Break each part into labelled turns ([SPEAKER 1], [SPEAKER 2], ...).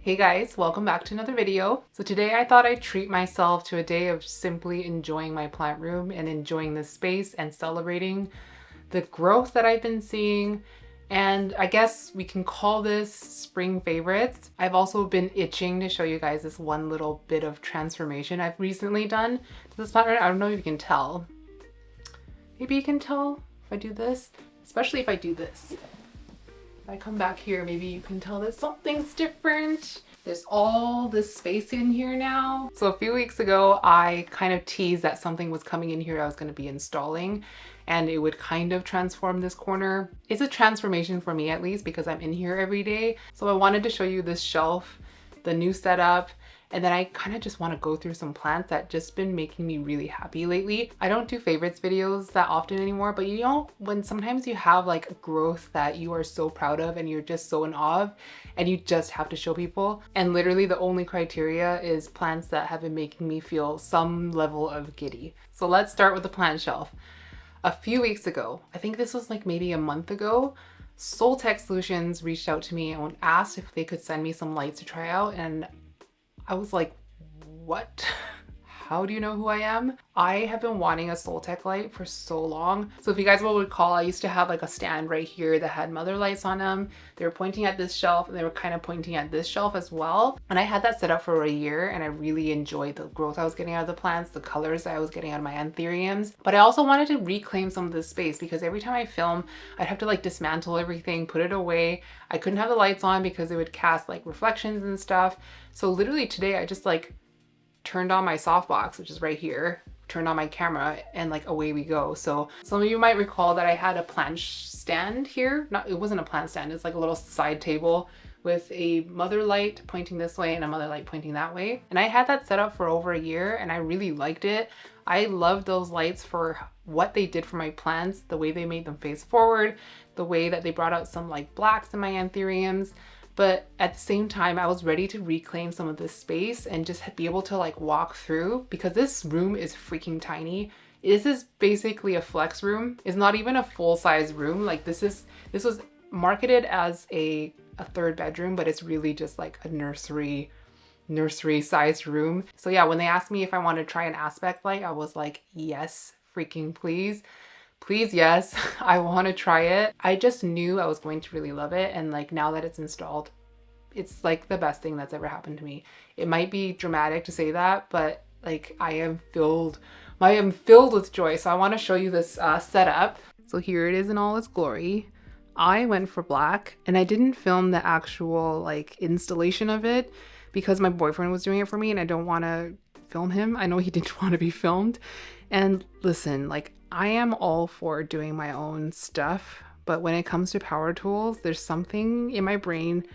[SPEAKER 1] Hey guys, welcome back to another video. So today I thought I'd treat myself to a day of simply enjoying my plant room and enjoying this space and celebrating the growth that I've been seeing. And I guess we can call this spring favorites. I've also been itching to show you guys this one little bit of transformation I've recently done to this plant room. I don't know if you can tell. Maybe you can tell if I do this, especially if I do this. If I come back here, maybe you can tell that something's different. There's all this space in here now. So a few weeks ago, I kind of teased that something was coming in here I was going to be installing, and it would kind of transform this corner. It's a transformation for me at least because I'm in here every day. So I wanted to show you this shelf, the new setup, and then I kind of just want to go through some plants that just been making me really happy lately. I don't do favorites videos that often anymore, but you know, when sometimes you have like a growth that you are so proud of and you're just so in awe of, and you just have to show people. And literally the only criteria is plants that have been making me feel some level of giddy. So let's start with the plant shelf. A few weeks ago, I think this was like maybe a month ago, Soltech Solutions reached out to me and asked if they could send me some lights to try out, and I was like, what? How do you know who I am? I have been wanting a Soltech light for so long. So if you guys will recall, I used to have like a stand right here that had mother lights on them. They were pointing at this shelf and they were kind of pointing at this shelf as well. And I had that set up for a year and I really enjoyed the growth I was getting out of the plants, the colors that I was getting out of my anthuriums. But I also wanted to reclaim some of this space because every time I film, I'd have to like dismantle everything, put it away. I couldn't have the lights on because it would cast like reflections and stuff. So literally today I just like turned on my softbox, which is right here, turned on my camera, and like away we go. So some of you might recall that I had a plant stand here. It wasn't a plant stand, it's like a little side table with a mother light pointing this way and a mother light pointing that way. And I had that set up for over a year and I really liked it. I loved those lights for what they did for my plants, the way they made them face forward, the way that they brought out some like blacks in my anthuriums. But at the same time, I was ready to reclaim some of this space and just be able to like walk through, because this room is freaking tiny. This is basically a flex room. It's not even a full-size room. Like this was marketed as a third bedroom, but it's really just like a nursery sized room. So yeah, when they asked me if I wanted to try an aspect light, I was like, yes, freaking please. Please, yes, I want to try it. I just knew I was going to really love it. And like now that it's installed, it's like the best thing that's ever happened to me. It might be dramatic to say that, but like I am filled with joy. So I want to show you this setup. So here it is in all its glory. I went for black and I didn't film the actual like installation of it because my boyfriend was doing it for me and I don't want to film him. I know he didn't want to be filmed. And listen, like I am all for doing my own stuff, but when it comes to power tools, there's something in my brain.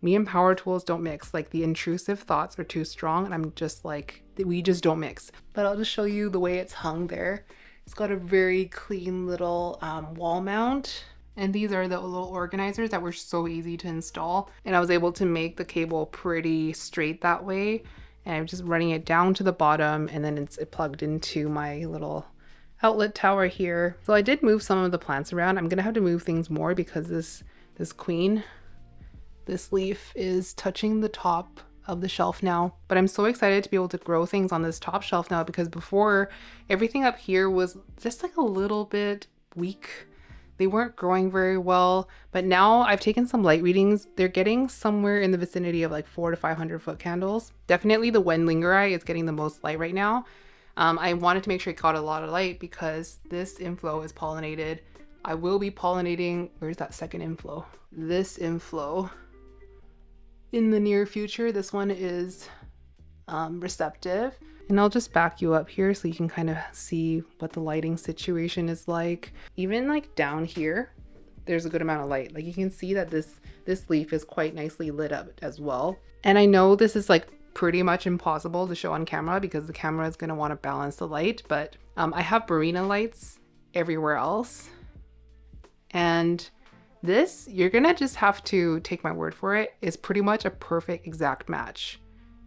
[SPEAKER 1] Me and power tools don't mix. Like the intrusive thoughts are too strong and I'm just like, we just don't mix. But I'll just show you the way it's hung there. It's got a very clean little wall mount. And these are the little organizers that were so easy to install. And I was able to make the cable pretty straight that way. And I'm just running it down to the bottom and then it's plugged into my little outlet tower here. So I did move some of the plants around. I'm gonna have to move things more because this queen, this leaf is touching the top of the shelf now. But I'm so excited to be able to grow things on this top shelf now because before everything up here was just like a little bit weak. They weren't growing very well, but now I've taken some light readings. They're getting somewhere in the vicinity of like 400 to 500 foot candles. Definitely the Wenlingeri is getting the most light right now. I wanted to make sure it caught a lot of light because this inflow is pollinated. I will be pollinating, where's that second inflow? This inflow in the near future. This one is receptive. And I'll just back you up here so you can kind of see what the lighting situation is like. Even like down here, there's a good amount of light. Like you can see that this leaf is quite nicely lit up as well. And I know this is like pretty much impossible to show on camera because the camera is going to want to balance the light, but I have Barina lights everywhere else. And this, you're going to just have to take my word for it, is pretty much a perfect exact match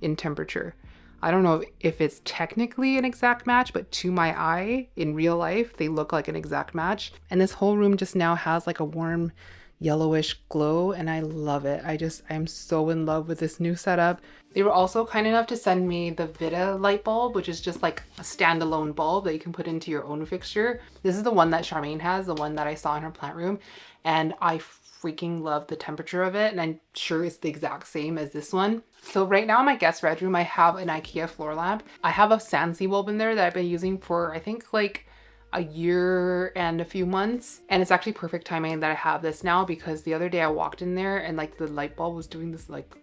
[SPEAKER 1] in temperature. I don't know if it's technically an exact match, but to my eye in real life, they look like an exact match. And this whole room just now has like a warm yellowish glow, and I love it. I'm so in love with this new setup. They were also kind enough to send me the Vita light bulb, which is just like a standalone bulb that you can put into your own fixture. This is the one that Charmaine has, the one that I saw in her plant room, and I freaking love the temperature of it, and I'm sure it's the exact same as this one. So right now in my guest bedroom, I have an IKEA floor lamp. I have a Sansi bulb in there that I've been using for I think like a year and a few months, and it's actually perfect timing that I have this now, because the other day I walked in there and like the light bulb was doing this like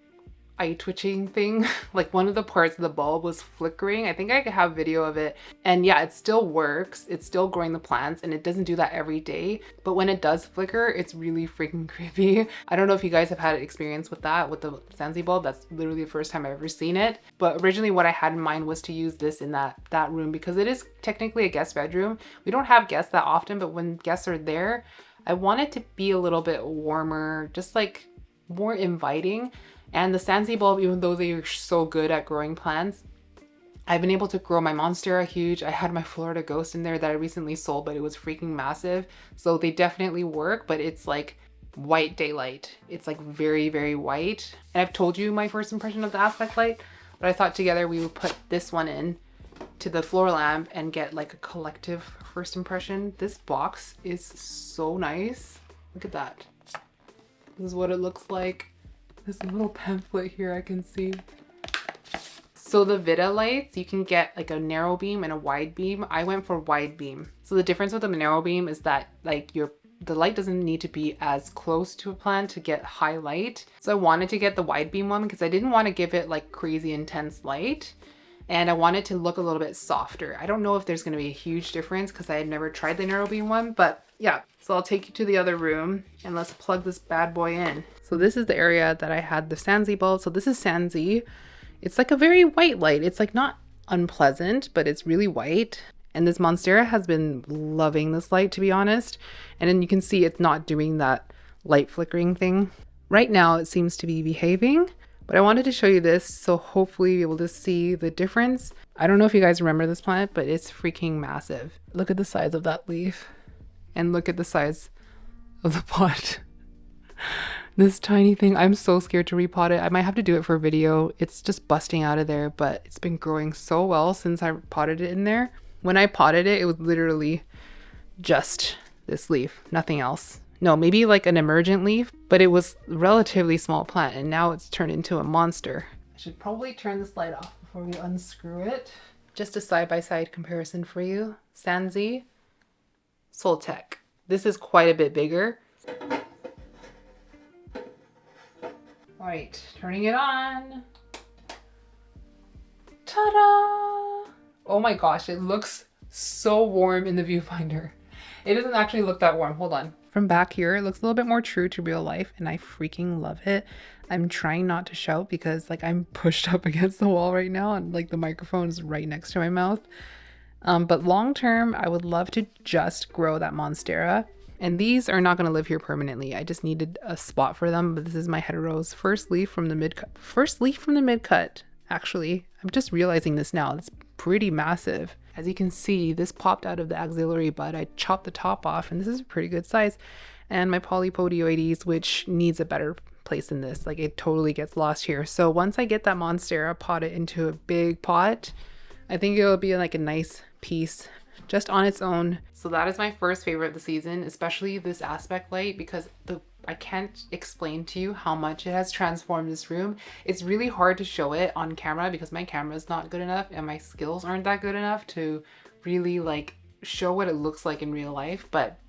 [SPEAKER 1] eye twitching thing. Like one of the parts of the bulb was flickering. I think I could have video of it, and yeah, it still works. It's still growing the plants, and it doesn't do that every day, but when it does flicker, it's really freaking creepy. I don't know if you guys have had experience with that with the Sansi bulb. That's literally the first time I've ever seen it, but originally what I had in mind was to use this in that room, because it is technically a guest bedroom. We don't have guests that often, but when guests are there, I want it to be a little bit warmer, just like more inviting. And the Sansi bulb, even though they are so good at growing plants, I've been able to grow my Monstera huge. I had my Florida Ghost in there that I recently sold, but it was freaking massive. So they definitely work, but it's like white daylight. It's like very, very white. And I've told you my first impression of the aspect light, but I thought together we would put this one in to the floor lamp and get like a collective first impression. This box is so nice. Look at that. This is what it looks like. This little pamphlet here I can see. So the Vita lights, you can get like a narrow beam and a wide beam. I went for wide beam. So the difference with the narrow beam is that like the light doesn't need to be as close to a plant to get high light. So I wanted to get the wide beam one because I didn't want to give it like crazy intense light. And I wanted to look a little bit softer. I don't know if there's going to be a huge difference because I had never tried the narrow beam one, but yeah. So I'll take you to the other room and let's plug this bad boy in. So this is the area that I had the Sansi bulb. So this is Sansi. It's like a very white light. It's like not unpleasant, but it's really white. And this Monstera has been loving this light, to be honest. And then you can see it's not doing that light flickering thing. Right now it seems to be behaving, but I wanted to show you this so hopefully you'll be able to see the difference. I don't know if you guys remember this plant, but it's freaking massive. Look at the size of that leaf and look at the size of the pot. This tiny thing, I'm so scared to repot it. I might have to do it for a video. It's just busting out of there, but it's been growing so well since I potted it in there. When I potted it, it was literally just this leaf, nothing else. No, maybe like an emergent leaf, but it was a relatively small plant and now it's turned into a monster. I should probably turn this light off before we unscrew it. Just a side-by-side comparison for you. Sansi, Soltech. This is quite a bit bigger. All right, turning it on. Ta-da! Oh my gosh, it looks so warm in the viewfinder. It doesn't actually look that warm. Hold on. From back here, it looks a little bit more true to real life and I freaking love it. I'm trying not to shout because like I'm pushed up against the wall right now and like the microphone is right next to my mouth. But long term, I would love to just grow that Monstera. And these are not going to live here permanently. I just needed a spot for them. But this is my heteros first leaf from the mid-cut. First leaf from the mid-cut, actually. I'm just realizing this now. It's pretty massive. As you can see, this popped out of the axillary bud. I chopped the top off and this is a pretty good size. And my polypodioides, which needs a better place than this. Like it totally gets lost here. So once I get that Monstera potted into a big pot, I think it'll be like a nice piece just on its own. So that is my first favorite of the season, especially this aspect light, because I can't explain to you how much it has transformed this room. It's really hard to show it on camera because my camera is not good enough and my skills aren't that good enough to really like show what it looks like in real life. But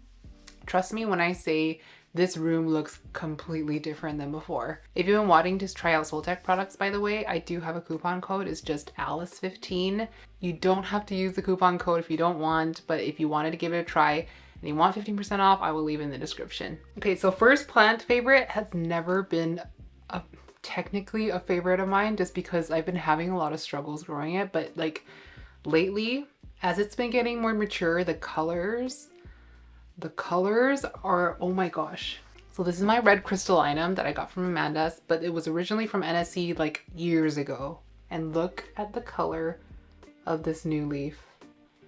[SPEAKER 1] trust me when I say this room looks completely different than before. If you've been wanting to try out Soltech products, by the way, I do have a coupon code. It's just Alice15. You don't have to use the coupon code if you don't want, but if you wanted to give it a try and you want 15% off, I will leave in the description. Okay, so first plant favorite has never been technically a favorite of mine just because I've been having a lot of struggles growing it, but like lately, as it's been getting more mature, the colors are, oh my gosh. So this is my red crystallinum that I got from Amanda's, but it was originally from NSC like years ago. And look at the color of this new leaf.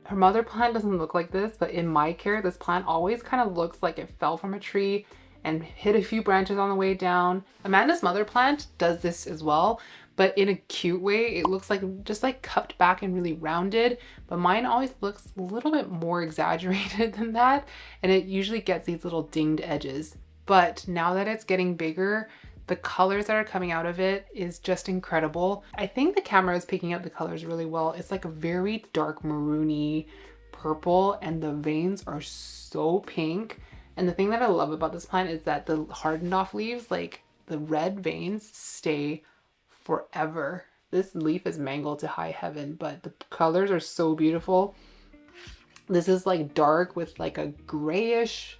[SPEAKER 1] Her mother plant doesn't look like this, but in my care, this plant always kind of looks like it fell from a tree and hit a few branches on the way down. Amanda's mother plant does this as well, but in a cute way. It looks like just like cupped back and really rounded, but mine always looks a little bit more exaggerated than that, and it usually gets these little dinged edges. But now that it's getting bigger, the colors that are coming out of it is just incredible. I think the camera is picking up the colors really well. It's like a very dark maroony purple, and the veins are so pink. And the thing that I love about this plant is that the hardened off leaves, like the red veins, stay forever. This leaf is mangled to high heaven, but the colors are so beautiful. This is like dark with like a grayish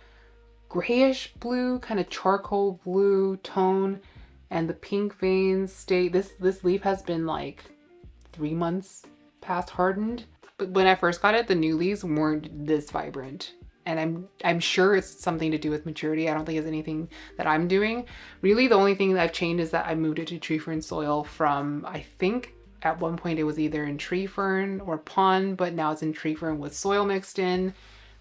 [SPEAKER 1] blue, kind of charcoal blue tone, and the pink veins stay. This leaf has been like 3 months past hardened, but when I first got it, the new leaves weren't this vibrant. And I'm sure it's something to do with maturity. I don't think it's anything that I'm doing. Really, the only thing that I've changed is that I moved it to tree fern soil from, I think at one point it was either in tree fern or pond, but now it's in tree fern with soil mixed in.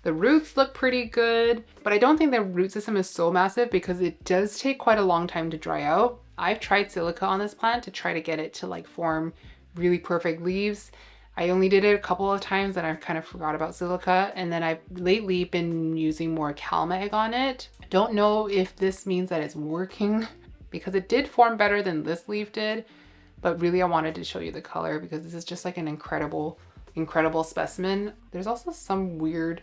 [SPEAKER 1] The roots look pretty good, but I don't think the root system is so massive because it does take quite a long time to dry out. I've tried silica on this plant to try to get it to like form really perfect leaves. I only did it a couple of times and I kind of forgot about silica, and then I've lately been using more CalMag on it. I don't know if this means that it's working because it did form better than this leaf did, but really I wanted to show you the color because this is just like an incredible specimen. There's also some weird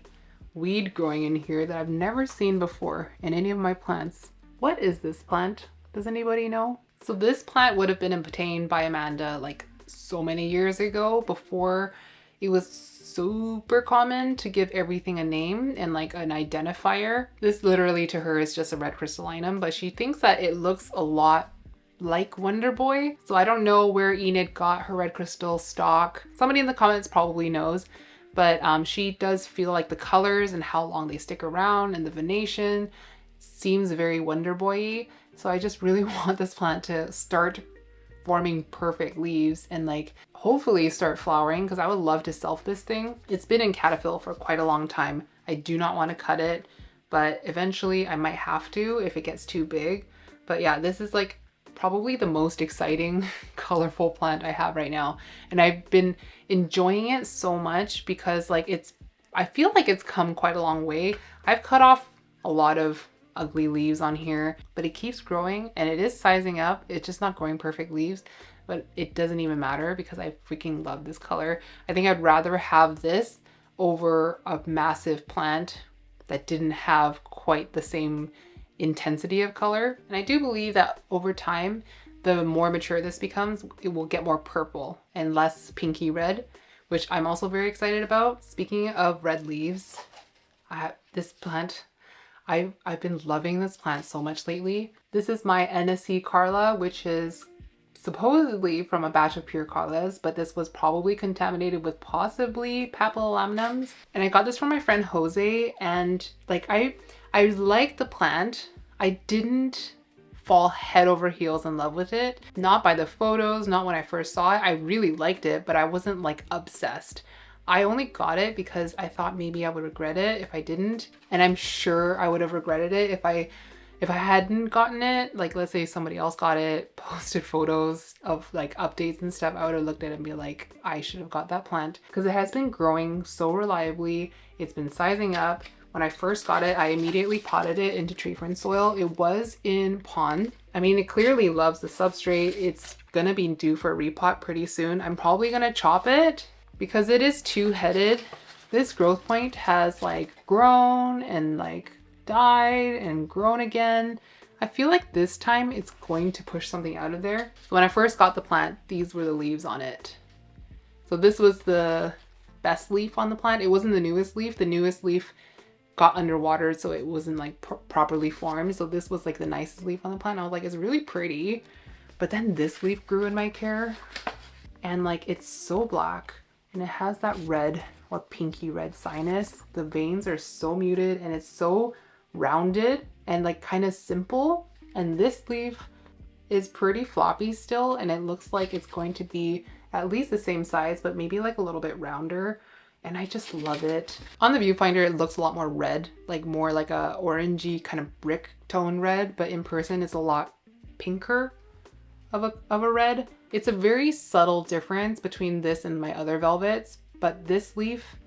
[SPEAKER 1] weed growing in here that I've never seen before in any of my plants. What is this plant? Does anybody know? So this plant would have been obtained by Amanda like so many years ago, before it was super common to give everything a name and like an identifier. This literally to her is just a red crystallinum, but she thinks that it looks a lot like Wonder Boy. So I don't know where Enid got her red crystal stock. Somebody in the comments probably knows, but she does feel like the colors and how long they stick around and the venation seems very Wonder Boy-y. So I just really want this plant to start forming perfect leaves and like hopefully start flowering, because I would love to self this thing. It's been in caterpillar for quite a long time. I do not want to cut it, but eventually I might have to if it gets too big. But yeah, this is like probably the most exciting colorful plant I have right now, and I've been enjoying it so much because like I feel like it's come quite a long way. I've cut off a lot of ugly leaves on here, but it keeps growing and it is sizing up. It's just not growing perfect leaves, but it doesn't even matter because I freaking love this color. I think I'd rather have this over a massive plant that didn't have quite the same intensity of color. And I do believe that over time, the more mature this becomes, it will get more purple and less pinky red, which I'm also very excited about. Speaking of red leaves, this plant, I've been loving this plant so much lately. This is my Nigra Carla, which is supposedly from a batch of pure Carlas, but this was probably contaminated with possibly papillomaminums. And I got this from my friend Jose, and like I like the plant. I didn't fall head over heels in love with it. Not by the photos, not when I first saw it. I really liked it, but I wasn't like obsessed. I only got it because I thought maybe I would regret it if I didn't. And I'm sure I would have regretted it if I hadn't gotten it. Like, let's say somebody else got it, posted photos of like updates and stuff, I would have looked at it and be like, I should have got that plant, because it has been growing so reliably. It's been sizing up. When I first got it, I immediately potted it into tree fern soil. It was in pond. I mean, it clearly loves the substrate. It's gonna be due for a repot pretty soon. I'm probably gonna chop it because it is two-headed. This growth point has like grown and like died and grown again. I feel like this time it's going to push something out of there. So when I first got the plant, these were the leaves on it. So this was the best leaf on the plant. It wasn't the newest leaf. The newest leaf got underwater, so it wasn't like properly formed. So this was like the nicest leaf on the plant. I was like, it's really pretty. But then this leaf grew in my care, and like it's so black. And it has that red or pinky red sinus. The veins are so muted and it's so rounded and like kind of simple. And this leaf is pretty floppy still, and it looks like it's going to be at least the same size, but maybe like a little bit rounder. And I just love it. On the viewfinder, it looks a lot more red, like more like a orangey kind of brick tone red, but in person it's a lot pinker of a red. It's a very subtle difference between this and my other velvets, but this leaf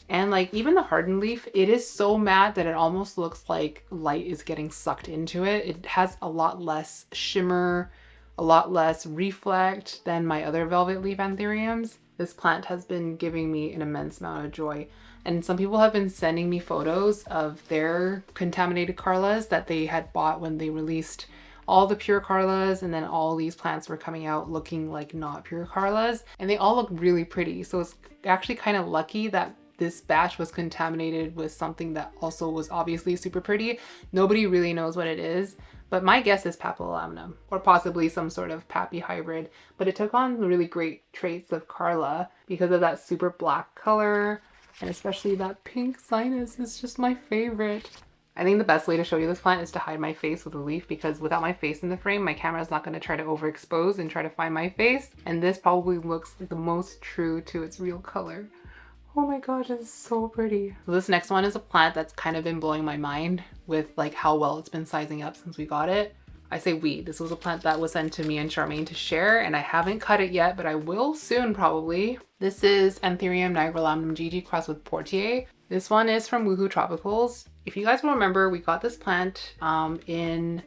[SPEAKER 1] and like even the hardened leaf, it is so matte that it almost looks like light is getting sucked into it. It has a lot less shimmer, a lot less reflect than my other velvet leaf anthuriums. This plant has been giving me an immense amount of joy. And some people have been sending me photos of their Contaminated Carlas that they had bought when they released all the pure Carlas, and then all these plants were coming out looking like not pure Carlas, and they all look really pretty. So it's actually kind of lucky that this batch was contaminated with something that also was obviously super pretty. Nobody really knows what it is, but my guess is papillonaminum or possibly some sort of pappy hybrid. But it took on really great traits of Carla because of that super black color, and especially that pink sinus is just my favorite. I think the best way to show you this plant is to hide my face with a leaf, because without my face in the frame, my camera is not going to try to overexpose and try to find my face. And this probably looks the most true to its real color. Oh my gosh, it's so pretty. So this next one is a plant that's kind of been blowing my mind with like how well it's been sizing up since we got it. I say we, this was a plant that was sent to me and Charmaine to share, and I haven't cut it yet, but I will soon probably. This is Anthurium Nigra Gigi crossed with Portier. This one is from Woohoo Tropicals. If you guys will remember, we got this plant in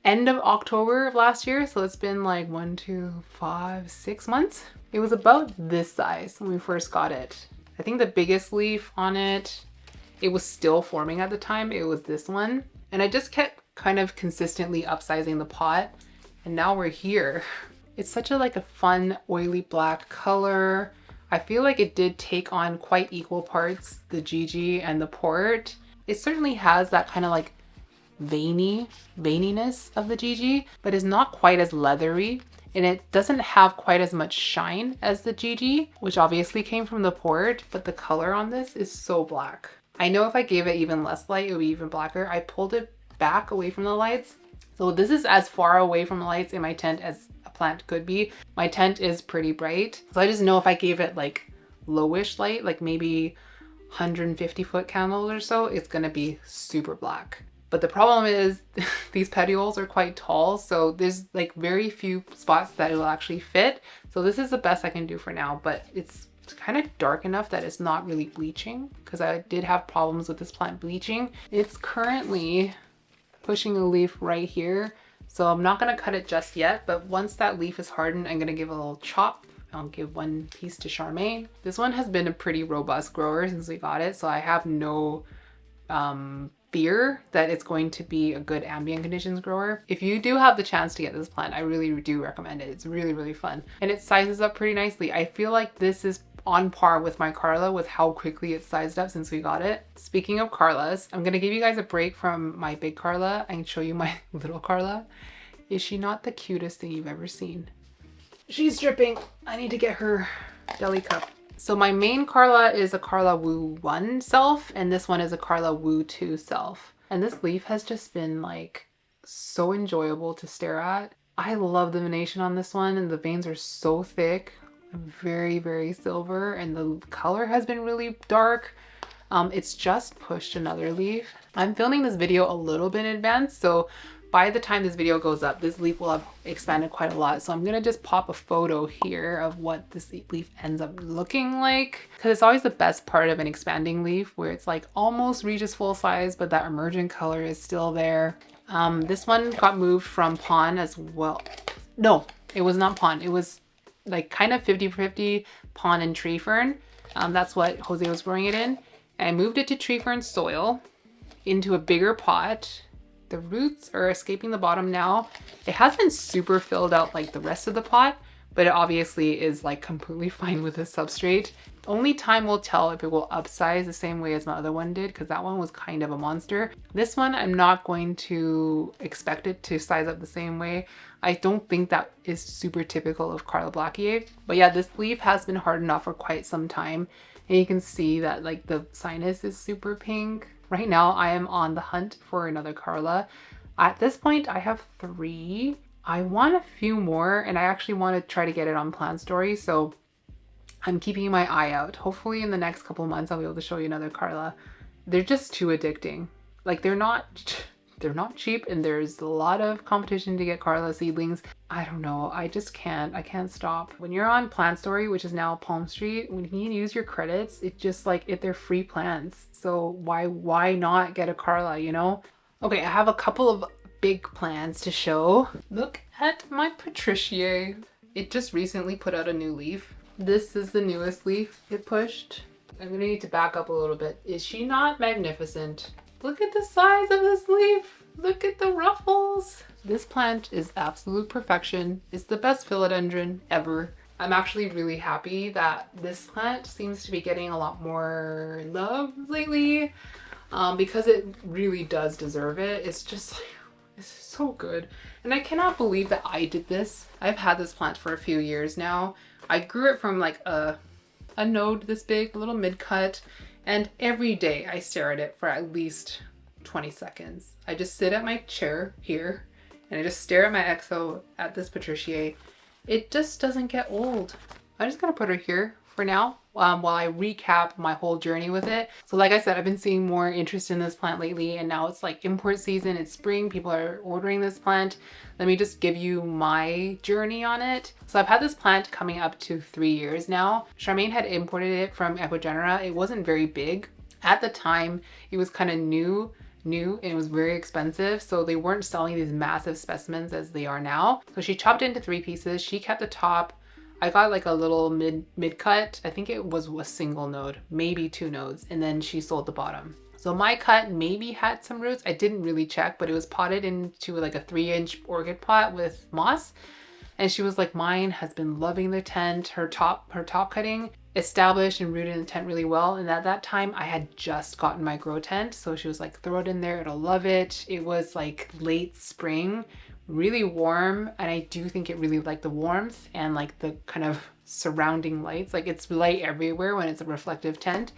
[SPEAKER 1] end of October of last year. So it's been like 1, 2, 5, 6 months. It was about this size when we first got it. I think the biggest leaf on it, it was still forming at the time. It was this one. And I just kept kind of consistently upsizing the pot. And now we're here. It's such a like a fun oily black color. I feel like it did take on quite equal parts the Gigi and the Port. It certainly has that kind of like veininess of the Gigi, but is not quite as leathery. And it doesn't have quite as much shine as the Gigi, which obviously came from the Port, but the color on this is so black. I know if I gave it even less light, it would be even blacker. I pulled it back away from the lights. So this is as far away from the lights in my tent as a plant could be. My tent is pretty bright. So I just know if I gave it like lowish light, like maybe 150 foot candles or so, it's gonna be super black. But the problem is these petioles are quite tall, so there's like very few spots that it'll actually fit. So this is the best I can do for now, but it's kind of dark enough that it's not really bleaching, because I did have problems with this plant bleaching. It's currently pushing a leaf right here, so I'm not gonna cut it just yet, but once that leaf is hardened, I'm gonna give a little chop. I'll give one piece to Charmaine. This one has been a pretty robust grower since we got it, so I have no fear that it's going to be a good ambient conditions grower. If you do have the chance to get this plant, I really do recommend it. It's really, really fun. And it sizes up pretty nicely. I feel like this is on par with my Carla with how quickly it's sized up since we got it. Speaking of Carlas, I'm gonna give you guys a break from my big Carla and show you my little Carla. Is she not the cutest thing you've ever seen? She's dripping. I need to get her deli cup. So my main Carla is a Carla Woo 1 self, and this one is a Carla Woo 2 self. And this leaf has just been like so enjoyable to stare at. I love the venation on this one, and the veins are so thick, very, very silver, and the color has been really dark. It's just pushed another leaf. I'm filming this video a little bit in advance, so by the time this video goes up, this leaf will have expanded quite a lot. So I'm gonna just pop a photo here of what this leaf ends up looking like, because it's always the best part of an expanding leaf, where it's like almost reaches full size, but that emergent color is still there. This one got moved from pon as well. No, it was not pon. It was like kind of 50-50 pon and tree fern. That's what Jose was growing it in. And I moved it to tree fern soil into a bigger pot. The roots are escaping the bottom now. It hasn't super filled out like the rest of the pot, but it obviously is like completely fine with the substrate. Only time will tell if it will upsize the same way as my other one did, because that one was kind of a monster. This one, I'm not going to expect it to size up the same way. I don't think that is super typical of Carla Blackier. But yeah, this leaf has been hardened off for quite some time. And you can see that like the sinus is super pink. Right now, I am on the hunt for another Carla. At this point, I have 3. I want a few more, and I actually want to try to get it on Plant Story, so I'm keeping my eye out. Hopefully in the next couple of months, I'll be able to show you another Carla. They're just too addicting. Like, they're not they're not cheap and there's a lot of competition to get Carla seedlings. I don't know, I can't stop. When you're on Plant Story, which is now Palm Street, when you use your credits, it's just like if they're free plants. So why not get a Carla, you know? Okay, I have a couple of big plants to show. Look at my Patricia. It just recently put out a new leaf. This is the newest leaf it pushed. I'm gonna need to back up a little bit. Is she not magnificent? Look at the size of this leaf. Look at the ruffles. This plant is absolute perfection. It's the best philodendron ever. I'm actually really happy that this plant seems to be getting a lot more love lately because it really does deserve it. It's just like, it's so good. And I cannot believe that I did this. I've had this plant for a few years now. I grew it from like a node this big, a little mid-cut, and every day I stare at it for at least 20 seconds. I just sit at my chair here and I just stare at my exo at this Patricia. It just doesn't get old. I'm just gonna put her here for now while I recap my whole journey with it. So like I said, I've been seeing more interest in this plant lately, and now it's like import season, it's spring, people are ordering this plant. Let me just give you my journey on it. So I've had this plant coming up to 3 years now. Charmaine had imported it from Epigenera. It wasn't very big. At the time, it was kind of new and it was very expensive, so they weren't selling these massive specimens as they are now. So she chopped it into 3 pieces. She kept the top. I got like a little mid cut. I think it was a single node, maybe 2 nodes, and then she sold the bottom. So my cut maybe had some roots. I didn't really check, but it was potted into like a 3-inch orchid pot with moss. And she was like, mine has been loving the tent. Her top cutting established and rooted in the tent really well. And at that time I had just gotten my grow tent. So she was like, throw it in there, it'll love it. It was like late spring, really warm. And I do think it really liked the warmth and like the kind of surrounding lights. Like it's light everywhere when it's a reflective tent.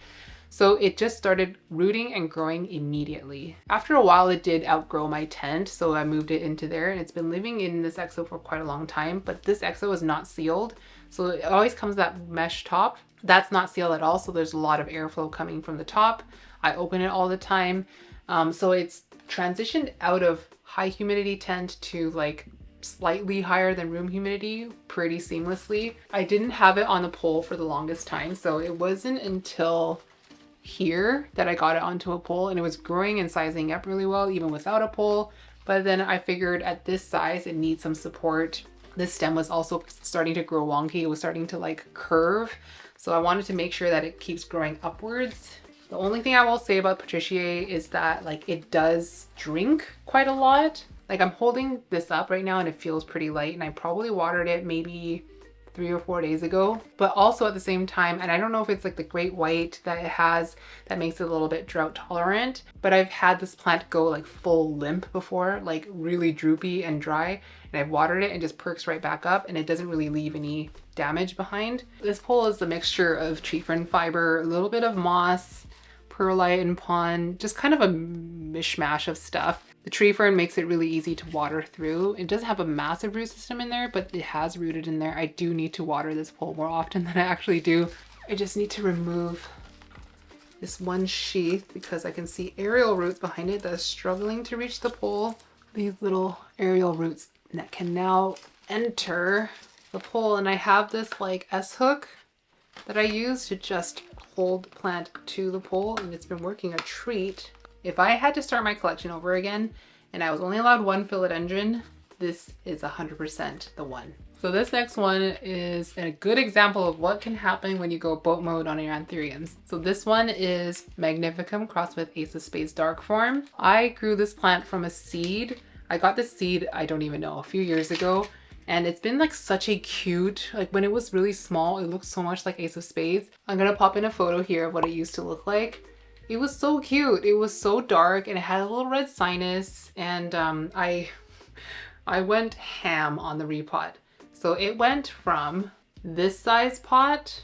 [SPEAKER 1] So it just started rooting and growing immediately. After a while, it did outgrow my tent, so I moved it into there, and it's been living in this exo for quite a long time, but this exo is not sealed. So it always comes that mesh top. That's not sealed at all, so there's a lot of airflow coming from the top. I open it all the time. So it's transitioned out of high humidity tent to like slightly higher than room humidity pretty seamlessly. I didn't have it on the pole for the longest time, so it wasn't until here that I got it onto a pole, and it was growing and sizing up really well even without a pole. But then I figured at this size it needs some support. This stem was also starting to grow wonky. It was starting to like curve, so I wanted to make sure that it keeps growing upwards. The only thing I will say about Patricia is that like it does drink quite a lot. Like I'm holding this up right now and it feels pretty light, and I probably watered it maybe 3 or 4 days ago. But also at the same time, and I don't know if it's like the great white that it has that makes it a little bit drought tolerant, but I've had this plant go like full limp before, like really droopy and dry, and I've watered it and just perks right back up, and it doesn't really leave any damage behind. This pole is a mixture of tree fern fiber, a little bit of moss, perlite and pond, just kind of a mishmash of stuff. The tree fern makes it really easy to water through. It doesn't have a massive root system in there, but it has rooted in there. I do need to water this pole more often than I actually do. I just need to remove this one sheath because I can see aerial roots behind it that are struggling to reach the pole. These little aerial roots that can now enter the pole, and I have this like S-hook that I use to just hold the plant to the pole, and it's been working a treat. If I had to start my collection over again and I was only allowed 1 philodendron, this is 100% the one. So this next one is a good example of what can happen when you go boat mode on your anthuriums. So this one is Magnificum crossed with Ace of Spades dark form. I grew this plant from a seed. I got this seed, I don't even know, a few years ago. And it's been like such a cute, like when it was really small, it looked so much like Ace of Spades. I'm gonna pop in a photo here of what it used to look like. It was so cute. It was so dark and it had a little red sinus, and I went ham on the repot. So it went from this size pot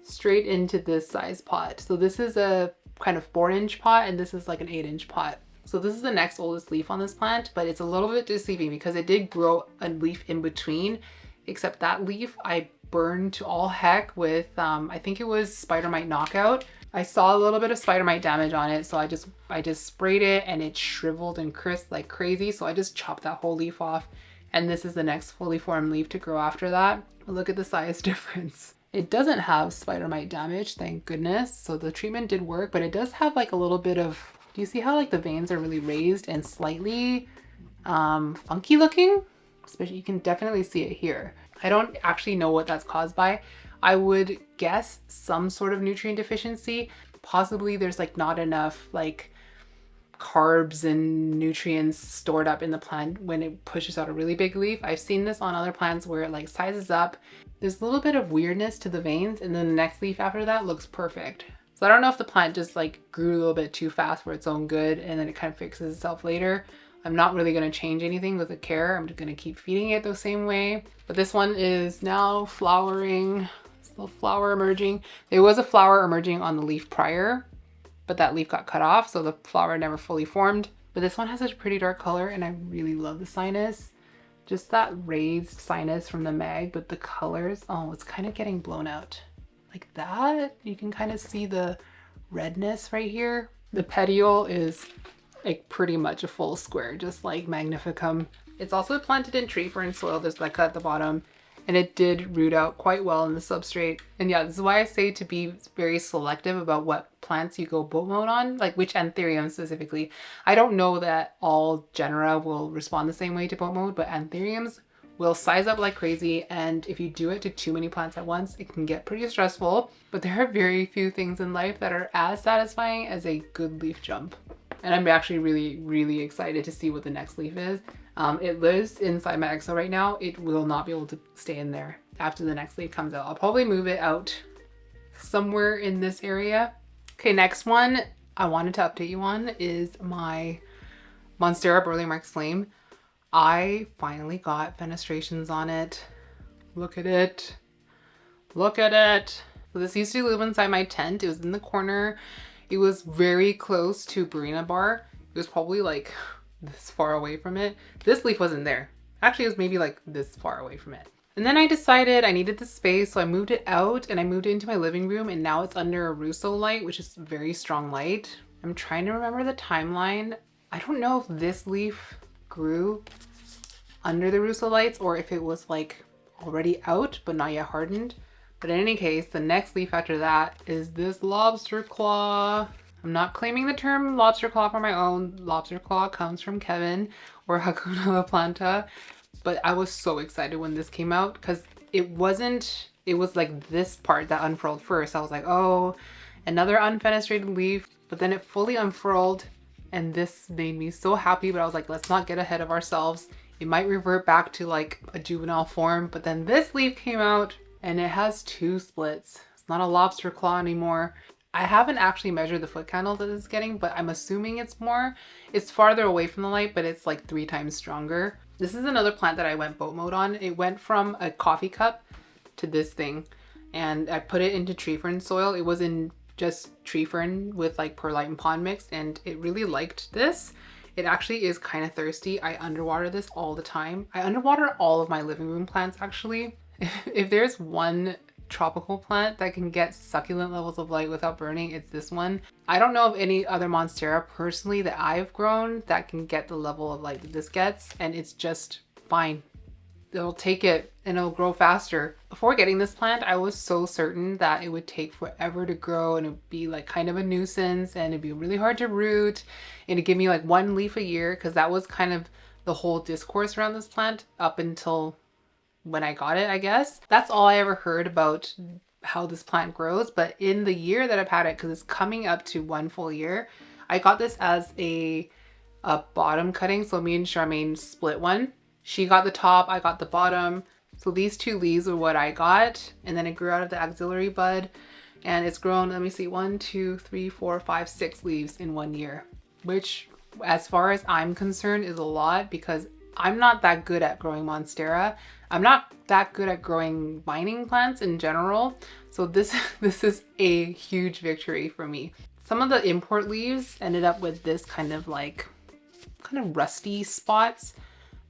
[SPEAKER 1] straight into this size pot. So this is a kind of 4-inch pot and this is like an 8-inch pot. So this is the next oldest leaf on this plant, but it's a little bit deceiving because it did grow a leaf in between, except that leaf I burned to all heck with, I think it was Spider Mite Knockout. I saw a little bit of spider mite damage on it, so I just sprayed it and it shriveled and crisped like crazy. So I just chopped that whole leaf off, and this is the next fully formed leaf to grow after that. But look at the size difference. It doesn't have spider mite damage, thank goodness. So the treatment did work, but it does have like a little bit of, do you see how like the veins are really raised and slightly funky looking? Especially, you can definitely see it here. I don't actually know what that's caused by. I would guess some sort of nutrient deficiency. Possibly there's like not enough like carbs and nutrients stored up in the plant when it pushes out a really big leaf. I've seen this on other plants where it like sizes up. There's a little bit of weirdness to the veins, and then the next leaf after that looks perfect. So I don't know if the plant just like grew a little bit too fast for its own good and then it kind of fixes itself later. I'm not really going to change anything with the care. I'm just going to keep feeding it the same way. But this one is now flowering. Still flower emerging. There was a flower emerging on the leaf prior, but that leaf got cut off, so the flower never fully formed. But this one has such a pretty dark color, and I really love the sinus. Just that raised sinus from the mag, but the colors, oh, it's kind of getting blown out. Like that, you can kind of see the redness right here. The petiole is like pretty much a full square, just like Magnificum. It's also planted in tree fern soil. There's like at the bottom, and it did root out quite well in the substrate. And yeah, this is why I say to be very selective about what plants you go boat mode on, like which anthurium specifically. I don't know that all genera will respond the same way to boat mode, but anthuriums will size up like crazy, and if you do it to too many plants at once, it can get pretty stressful. But there are very few things in life that are as satisfying as a good leaf jump. And I'm actually really excited to see what the next leaf is. It lives inside my exo right now. It will not be able to stay in there after the next leaf comes out. I'll probably move it out somewhere in this area. Okay, next one I wanted to update you on is my Monstera Burle Marx flame. I finally got fenestrations on it. Look at it. Look at it. So this used to live inside my tent. It was in the corner. It was very close to Burina Bar. It was probably like this far away from it. This leaf wasn't there. Actually, it was maybe like this far away from it. And then I decided I needed the space, so I moved it out and I moved it into my living room, and now it's under a Russo light, which is very strong light. I'm trying to remember the timeline. I don't know if this leaf grew under the Russo lights or if it was like already out but not yet hardened. But in any case, the next leaf after that is this lobster claw. I'm not claiming the term lobster claw for my own. Lobster claw comes from Kevin or Hakuna La Planta. But I was so excited when this came out because it was like this part that unfurled first. I was like, oh, another unfenestrated leaf. But then it fully unfurled and this made me so happy. But I was like, let's not get ahead of ourselves. It might revert back to like a juvenile form. But then this leaf came out and it has 2 splits. It's not a lobster claw anymore. I haven't actually measured the foot candles that it's getting, but I'm assuming it's more. It's farther away from the light, but it's like 3 times stronger. This is another plant that I went boat mode on. It went from a coffee cup to this thing, and I put it into tree fern soil. It was in just tree fern with like perlite and pond mixed, and it really liked this. It actually is kind of thirsty. I underwater this all the time. I underwater all of my living room plants actually. If there's one tropical plant that can get succulent levels of light without burning, it's this one. I don't know of any other Monstera personally that I've grown that can get the level of light that this gets, and it's just fine. It'll take it and it'll grow faster. Before getting this plant, I was so certain that it would take forever to grow and it would be like kind of a nuisance and it'd be really hard to root and it'd give me like 1 leaf a year, because that was kind of the whole discourse around this plant up until when I got it, I guess. That's all I ever heard about how this plant grows. But in the year that I've had it, because it's coming up to 1 full year, I got this as a bottom cutting. So me and Charmaine split one. She got the top, I got the bottom. So these 2 leaves are what I got. And then it grew out of the axillary bud. And it's grown, let me see, 1, 2, 3, 4, 5, 6 leaves in 1 year. Which, as far as I'm concerned, is a lot, because I'm not that good at growing Monstera. I'm not that good at growing vining plants in general. So this is a huge victory for me. Some of the import leaves ended up with this kind of rusty spots.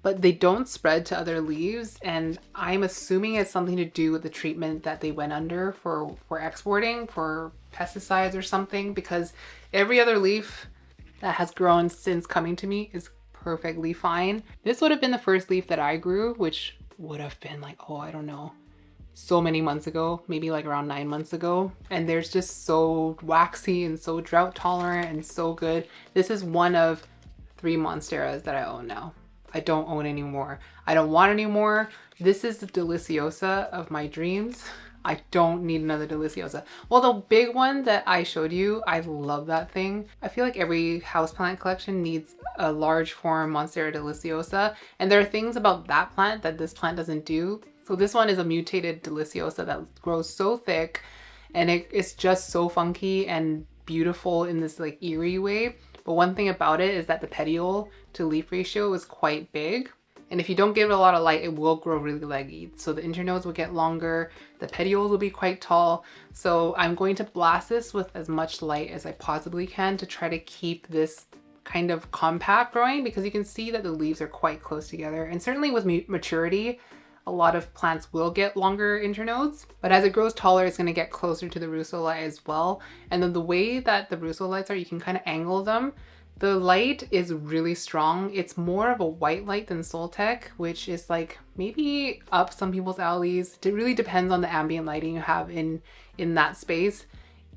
[SPEAKER 1] but they don't spread to other leaves, and I'm assuming it's something to do with the treatment that they went under for exporting, for pesticides or something, because every other leaf that has grown since coming to me is perfectly fine. This would have been the first leaf that I grew, which would have been like, oh, I don't know, so many months ago, maybe like around 9 months ago. And they're just so waxy and so drought tolerant and so good. This is one of 3 Monsteras that I own now. I don't own any more. I don't want any more. This is the Deliciosa of my dreams. I don't need another Deliciosa. Well, the big one that I showed you, I love that thing. I feel like every houseplant collection needs a large form Monstera Deliciosa. And there are things about that plant that this plant doesn't do. So this one is a mutated Deliciosa that grows so thick, and it's just so funky and beautiful in this like eerie way. But one thing about it is that the petiole to leaf ratio is quite big. And if you don't give it a lot of light, it will grow really leggy. So the internodes will get longer, the petioles will be quite tall. So I'm going to blast this with as much light as I possibly can to try to keep this kind of compact growing, because you can see that the leaves are quite close together. And certainly with maturity, a lot of plants will get longer internodes, but as it grows taller, it's going to get closer to the rhizolite as well. And then the way that the rhizolites are, you can kind of angle them. The light is really strong. It's more of a white light than Soltech, which is like maybe up some people's alleys. It really depends on the ambient lighting you have in that space.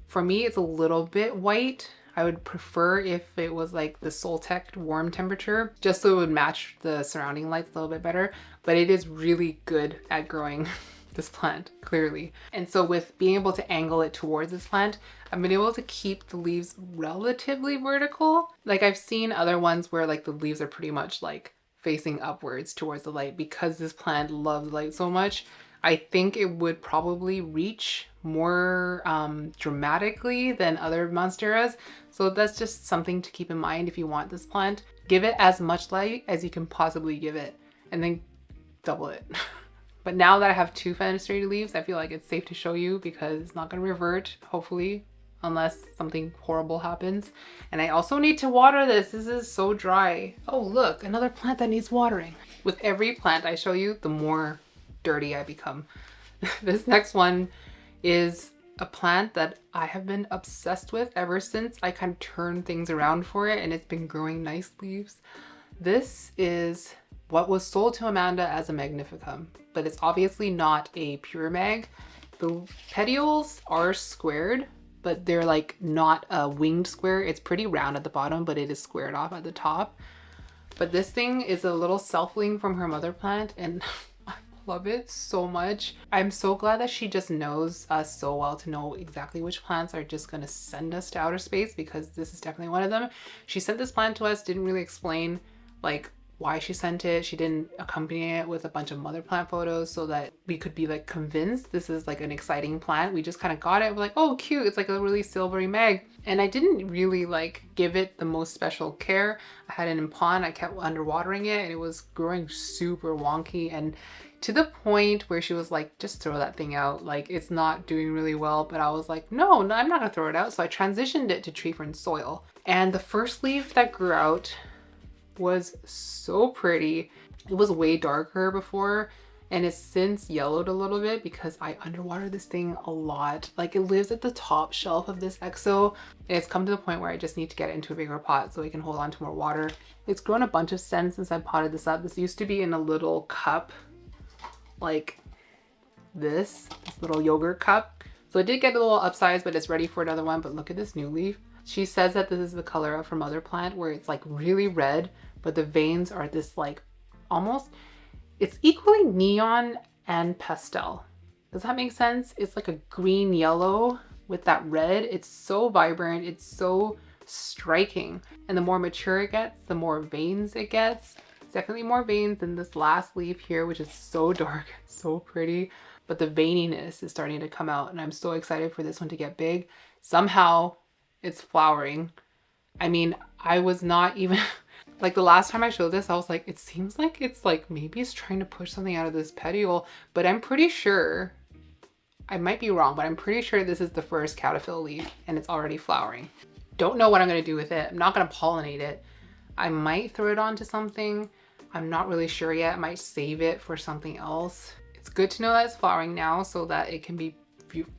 [SPEAKER 1] For me, it's a little bit white. I would prefer if it was like the Soltech warm temperature, just so it would match the surrounding lights a little bit better. But it is really good at growing this plant, clearly. And so with being able to angle it towards this plant, I've been able to keep the leaves relatively vertical. Like I've seen other ones where like the leaves are pretty much like facing upwards towards the light. Because this plant loves light so much, I think it would probably reach more dramatically than other Monsteras. So that's just something to keep in mind if you want this plant. Give it as much light as you can possibly give it, and then double it. But now that I have 2 fenestrated leaves, I feel like it's safe to show you because it's not going to revert, hopefully, unless something horrible happens. And I also need to water this. This is so dry. Oh, look, another plant that needs watering. With every plant I show you, the more dirty I become. This next one is a plant that I have been obsessed with ever since I kind of turned things around for it, and it's been growing nice leaves. This is what was sold to Amanda as a magnificum, but it's obviously not a pure mag. The petioles are squared, but they're like not a winged square. It's pretty round at the bottom, but it is squared off at the top. But this thing is a little selfling from her mother plant, and I love it so much. I'm so glad that she just knows us so well to know exactly which plants are just gonna send us to outer space, because this is definitely one of them. She sent this plant to us, didn't really explain like why she sent it. She didn't accompany it with a bunch of mother plant photos so that we could be like convinced this is like an exciting plant. We just kind of got it. We're like, oh, cute. It's like a really silvery mag. And I didn't really like give it the most special care. I had it in pond. I kept underwatering it, and it was growing super wonky, and to the point where she was like, just throw that thing out. Like, it's not doing really well. But I was like, no, I'm not gonna throw it out. So I transitioned it to tree fern soil. And the first leaf that grew out was so pretty. It was way darker before, and it's since yellowed a little bit because I underwater this thing a lot. Like, it lives at the top shelf of this exo, and it's come to the point where I just need to get it into a bigger pot so it can hold on to more water. It's grown a bunch of stems since I potted this up. This used to be in a little cup like this little yogurt cup. So it did get a little upsized, but it's ready for another one. But look at this new leaf. She says that this is the color of her mother plant, where it's like really red, but the veins are this like almost, it's equally neon and pastel. Does that make sense? It's like a green yellow with that red. It's so vibrant. It's so striking. And the more mature it gets, the more veins it gets. It's definitely more veins than this last leaf here, which is so dark, so pretty. But the veininess is starting to come out, and I'm so excited for this one to get big. Somehow it's flowering. I mean, I was not even like, the last time I showed this, I was like, it seems like it's like maybe it's trying to push something out of this petiole, but I'm pretty sure, I might be wrong, but I'm pretty sure this is the first caterpillar leaf and it's already flowering. Don't know what I'm gonna do with it. I'm not gonna pollinate it. I might throw it onto something. I'm not really sure yet. I might save it for something else. It's good to know that it's flowering now so that it can be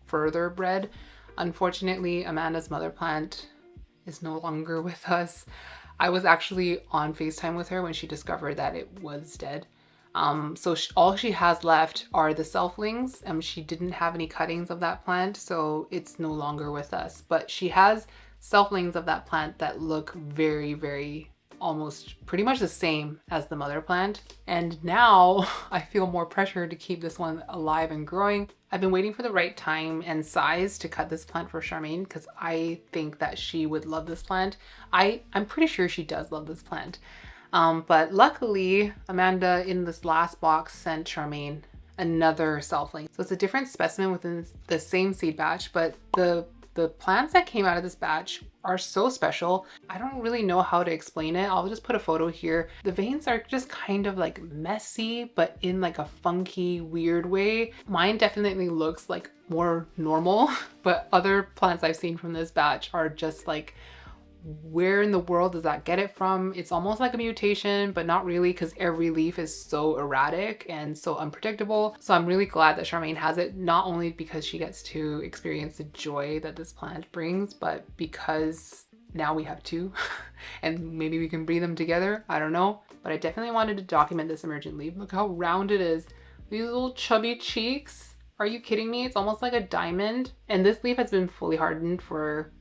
[SPEAKER 1] further bred. Unfortunately, Amanda's mother plant is no longer with us. I was actually on FaceTime with her when she discovered that it was dead. So all she has left are the selflings. She didn't have any cuttings of that plant, so it's no longer with us. But she has selflings of that plant that look very, very almost pretty much the same as the mother plant. And now I feel more pressure to keep this one alive and growing. I've been waiting for the right time and size to cut this plant for Charmaine because I think that she would love this plant. I'm pretty sure she does love this plant. But luckily, Amanda in this last box sent Charmaine another selfling. So it's a different specimen within the same seed batch, but the plants that came out of this batch are so special. I don't really know how to explain it. I'll just put a photo here. The veins are just kind of like messy, but in like a funky, weird way. Mine definitely looks like more normal, but other plants I've seen from this batch are just like, where in the world does that get it from? It's almost like a mutation, but not really, because every leaf is so erratic and so unpredictable. So I'm really glad that Charmaine has it, not only because she gets to experience the joy that this plant brings, but because now we have two and maybe we can breed them together. I don't know, but I definitely wanted to document this emergent leaf. Look how round it is. These little chubby cheeks. Are you kidding me? It's almost like a diamond. And this leaf has been fully hardened for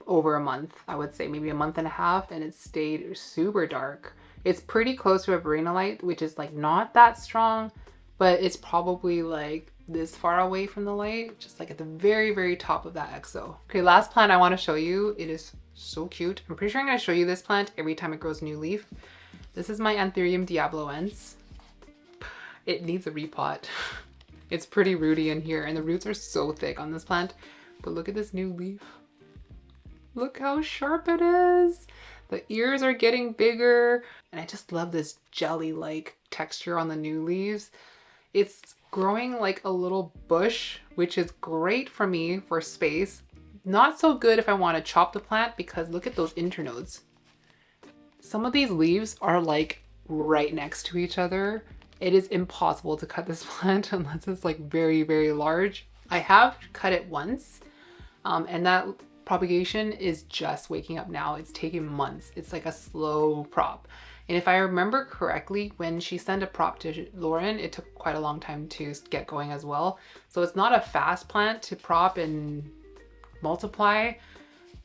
[SPEAKER 1] over a month, I would say maybe a month and a half, and it stayed super dark. It's pretty close to a varinolite, which is like not that strong, but it's probably like this far away from the light, just like at the very, very top of that exo. Okay, last plant I want to show you. It is so cute. I'm pretty sure I'm going to show you this plant every time it grows a new leaf. This is my Anthurium diabloense. It needs a repot. It's pretty rooty in here, and the roots are so thick on this plant, but look at this new leaf. Look how sharp it is. The ears are getting bigger. And I just love this jelly-like texture on the new leaves. It's growing like a little bush, which is great for me for space. Not so good if I want to chop the plant, because look at those internodes. Some of these leaves are like right next to each other. It is impossible to cut this plant unless it's like very, very large. I have cut it once, and that propagation is just waking up now. It's taking months. It's like a slow prop. And if I remember correctly, when she sent a prop to Lauren, it took quite a long time to get going as well. So it's not a fast plant to prop and multiply,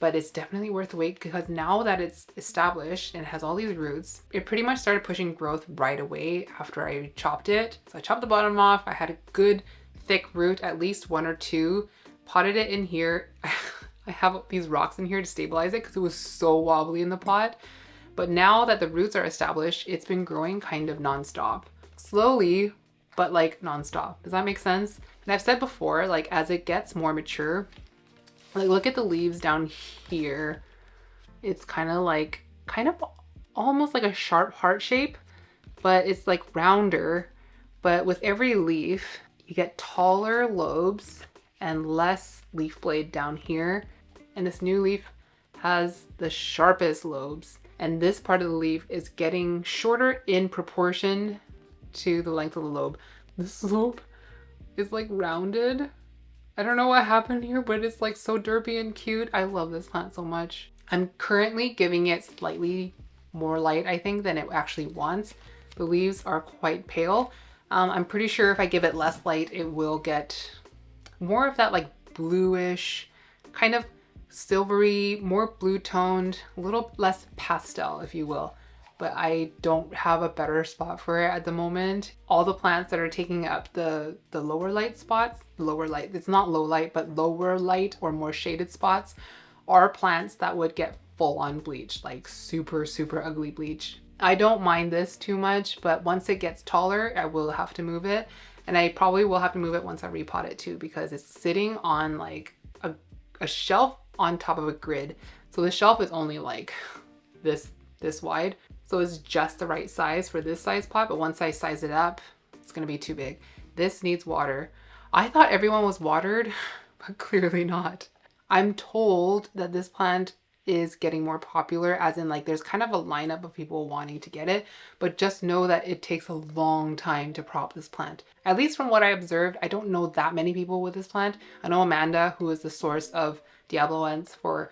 [SPEAKER 1] but it's definitely worth the wait, because now that it's established and has all these roots, it pretty much started pushing growth right away after I chopped it. So I chopped the bottom off. I had a good thick root, at least one or two, potted it in here. I have these rocks in here to stabilize it because it was so wobbly in the pot. But now that the roots are established, it's been growing kind of nonstop. Slowly, but like nonstop. Does that make sense? And I've said before, like as it gets more mature, like look at the leaves down here. It's kind of almost like a sharp heart shape, but it's like rounder. But with every leaf, you get taller lobes and less leaf blade down here. And this new leaf has the sharpest lobes. And this part of the leaf is getting shorter in proportion to the length of the lobe. This lobe is like rounded. I don't know what happened here, but it's like so derpy and cute. I love this plant so much. I'm currently giving it slightly more light, I think, than it actually wants. The leaves are quite pale. I'm pretty sure if I give it less light, it will get more of that like bluish, kind of silvery, more blue toned, a little less pastel, if you will. But I don't have a better spot for it at the moment. All the plants that are taking up the lower light spots, lower light, it's not low light, but lower light or more shaded spots, are plants that would get full on bleach, like super, super ugly bleach. I don't mind this too much, but once it gets taller, I will have to move it. And I probably will have to move it once I repot it too, because it's sitting on like a shelf on top of a grid. So the shelf is only like this wide. So it's just the right size for this size pot, but once I size it up, it's gonna be too big. This needs water. I thought everyone was watered, but clearly not. I'm told that this plant is getting more popular, as in like there's kind of a lineup of people wanting to get it, but just know that it takes a long time to prop this plant. At least from what I observed, I don't know that many people with this plant. I know Amanda, who is the source of Diabloense for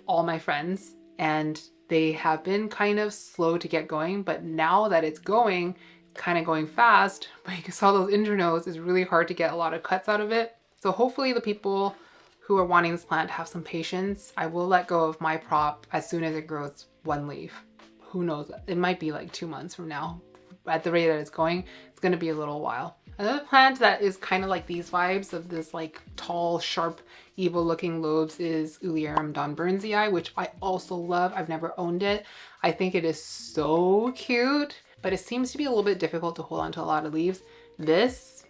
[SPEAKER 1] all my friends, and they have been kind of slow to get going, but now that it's going, kind of going fast, but you saw those internodes, it's really hard to get a lot of cuts out of it. So hopefully the people who are wanting this plant have some patience. I will let go of my prop as soon as it grows one leaf. Who knows? It might be like 2 months from now. At the rate that it's going, it's going to be a little while. Another plant that is kind of like these vibes of this like tall, sharp, evil looking lobes is Uliarum donburnsii, which I also love. I've never owned it. I think it is so cute, but it seems to be a little bit difficult to hold on to a lot of leaves. This,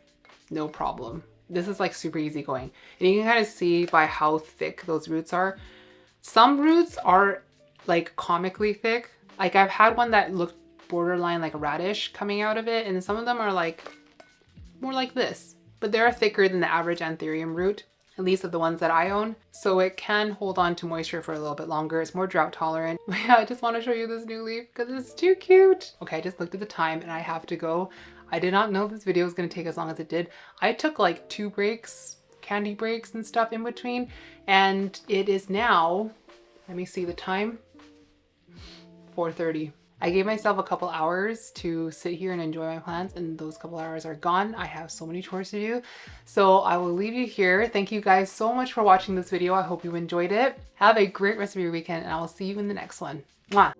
[SPEAKER 1] no problem. This is like super easy going. And you can kind of see by how thick those roots are. Some roots are like comically thick. Like I've had one that looked borderline like a radish coming out of it, and some of them are like more like this, but they're thicker than the average anthurium root, at least of the ones that I own. So it can hold on to moisture for a little bit longer. It's more drought tolerant. But yeah, I just want to show you this new leaf because it's too cute. Okay, I just looked at the time and I have to go. I did not know this video was going to take as long as it did. I took like 2 breaks, candy breaks and stuff in between, and it is now, let me see the time, 4:30. I gave myself a couple hours to sit here and enjoy my plants, and those couple hours are gone. I have so many chores to do. So I will leave you here. Thank you guys so much for watching this video. I hope you enjoyed it. Have a great rest of your weekend, and I will see you in the next one. Mwah.